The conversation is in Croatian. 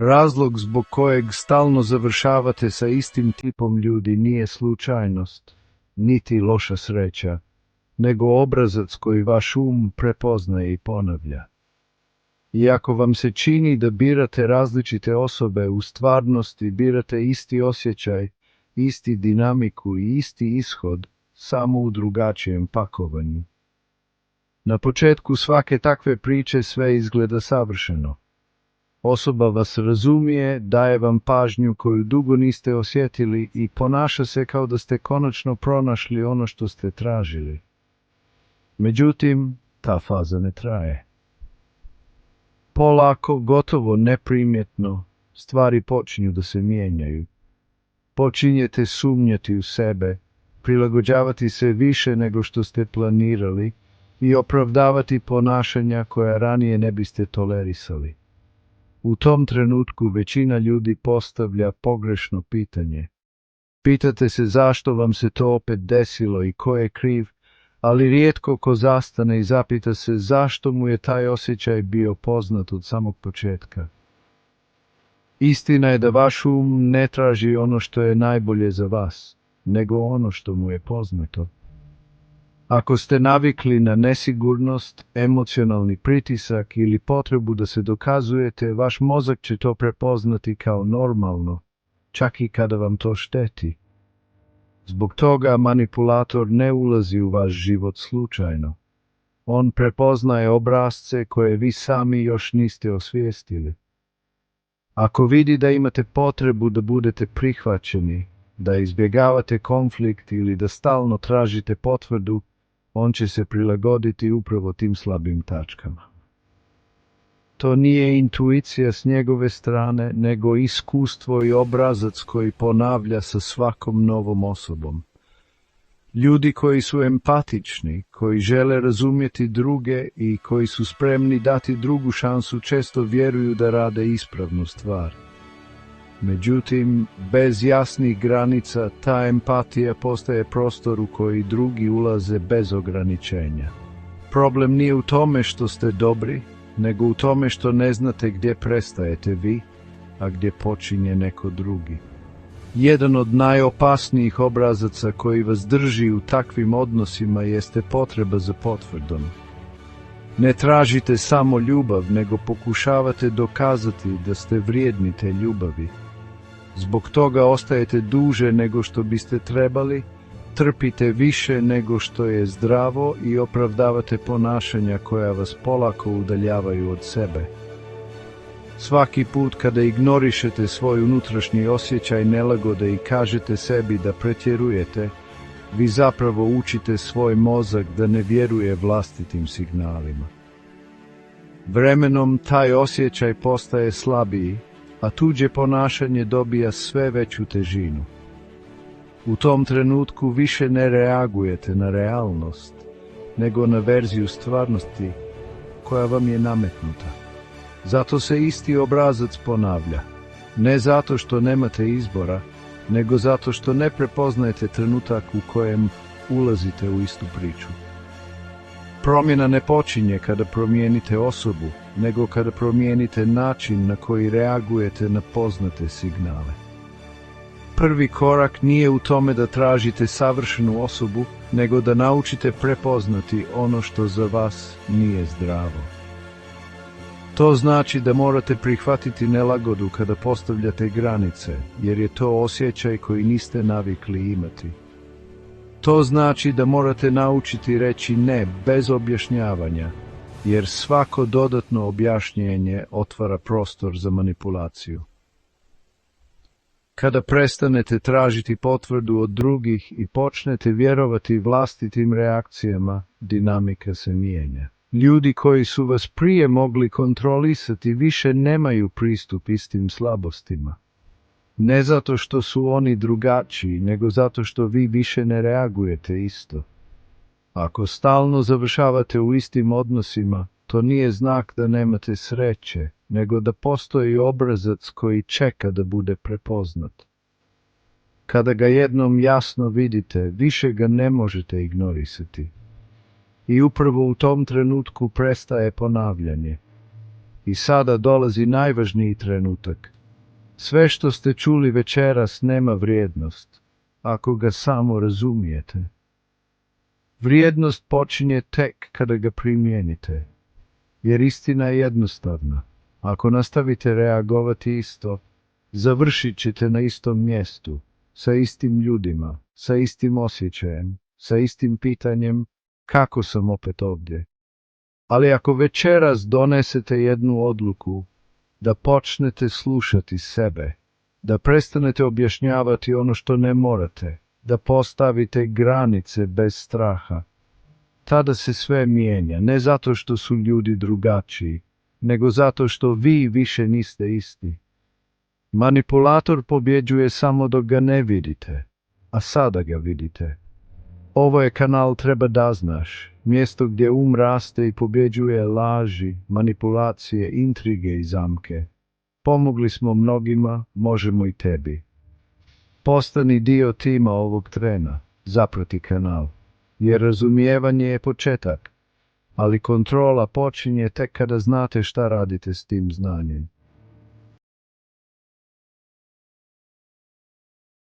Razlog zbog kojeg stalno završavate sa istim tipom ljudi nije slučajnost, niti loša sreća, nego obrazac koji vaš prepoznaje i ponavlja. I ako vam se čini da birate različite osobe, u stvarnosti birate isti osjećaj, isti dinamiku i isti ishod, samo u drugačijem pakovanju. Na početku svake takve priče sve izgleda savršeno. Osoba vas razumije, daje vam pažnju koju dugo niste osjetili i ponaša se kao da ste konačno pronašli ono što ste tražili. Međutim, ta faza ne traje. Polako, gotovo neprimjetno, stvari počinju da se mijenjaju. Počinjete sumnjati u sebe, prilagođavati se više nego što ste planirali i opravdavati ponašanja koja ranije ne biste tolerisali. U tom trenutku većina ljudi postavlja pogrešno pitanje. Pitate se zašto vam se to opet desilo i ko je kriv, ali rijetko ko zastane i zapita se zašto mu je taj osjećaj bio poznat od samog početka. Istina je da vaš ne traži ono što je najbolje za vas, nego ono što mu je poznato. Ako ste navikli na nesigurnost, emocionalni pritisak ili potrebu da se dokazujete, vaš mozak će to prepoznati kao normalno, čak i kada vam to šteti. Zbog toga manipulator ne ulazi u vaš život slučajno. On prepoznaje obrasce koje vi sami još niste osvijestili. Ako vidi da imate potrebu da budete prihvaćeni, da izbjegavate konflikt ili da stalno tražite potvrdu, on će se prilagoditi upravo tim slabim tačkama. To nije intuicija s njegove strane, nego iskustvo i obrazac koji ponavlja sa svakom novom osobom. Ljudi koji su empatični, koji žele razumjeti druge i koji su spremni dati drugu šansu često vjeruju da rade ispravnu stvar. Međutim, bez jasnih granica ta empatija postaje prostor u koji drugi ulaze bez ograničenja. Problem nije u tome što ste dobri, nego u tome što ne znate gdje prestajete vi, a gdje počinje neko drugi. Jedan od najopasnijih obrazaca koji vas drži u takvim odnosima jeste potreba za potvrdom. Ne tražite samo ljubav, nego pokušavate dokazati da ste vrijedni te ljubavi. Zbog toga ostajete duže nego što biste trebali, trpite više nego što je zdravo i opravdavate ponašanja koja vas polako udaljavaju od sebe. Svaki put kada ignorišete svoj unutrašnji osjećaj nelagode i kažete sebi da pretjerujete, vi zapravo učite svoj mozak da ne vjeruje vlastitim signalima. Vremenom taj osjećaj postaje slabiji, a tuđe ponašanje dobija sve veću težinu. U tom trenutku više ne reagujete na realnost, nego na verziju stvarnosti koja vam je nametnuta. Zato se isti obrazac ponavlja, ne zato što nemate izbora, nego zato što ne prepoznajete trenutak u kojem ulazite u istu priču. Promjena ne počinje kada promijenite osobu, nego kada promijenite način na koji reagujete na poznate signale. Prvi korak nije u tome da tražite savršenu osobu, nego da naučite prepoznati ono što za vas nije zdravo. To znači da morate prihvatiti nelagodu kada postavljate granice, jer je to osjećaj koji niste navikli imati. To znači da morate naučiti reći ne bez objašnjavanja, jer svako dodatno objašnjenje otvara prostor za manipulaciju. Kada prestanete tražiti potvrdu od drugih i počnete vjerovati vlastitim reakcijama, dinamika se mijenja. Ljudi koji su vas prije mogli kontrolisati više nemaju pristup istim slabostima. Ne zato što su oni drugačiji, nego zato što vi više ne reagujete isto. Ako stalno završavate u istim odnosima, to nije znak da nemate sreće, nego da postoji obrazac koji čeka da bude prepoznat. Kada ga jednom jasno vidite, više ga ne možete ignorisati. I upravo u tom trenutku prestaje ponavljanje. I sada dolazi najvažniji trenutak. Sve što ste čuli večeras nema vrijednost, ako ga samo razumijete. Vrijednost počinje tek kada ga primijenite, jer istina je jednostavna. Ako nastavite reagovati isto, završit ćete na istom mjestu, sa istim ljudima, sa istim osjećajem, sa istim pitanjem kako sam opet ovdje. Ali ako večeras donesete jednu odluku, da počnete slušati sebe, da prestanete objašnjavati ono što ne morate, da postavite granice bez straha, tada se sve mijenja, ne zato što su ljudi drugačiji, nego zato što vi više niste isti. Manipulator pobjeđuje samo dok ga ne vidite, a sada ga vidite. Ovo je kanal Treba da znaš, mjesto gdje raste i pobjeđuje laži, manipulacije, intrige i zamke. Pomogli smo mnogima, možemo i tebi. Postani dio tima ovog trena, zaprati kanal, jer razumijevanje je početak, ali kontrola počinje tek kada znate šta radite s tim znanjem.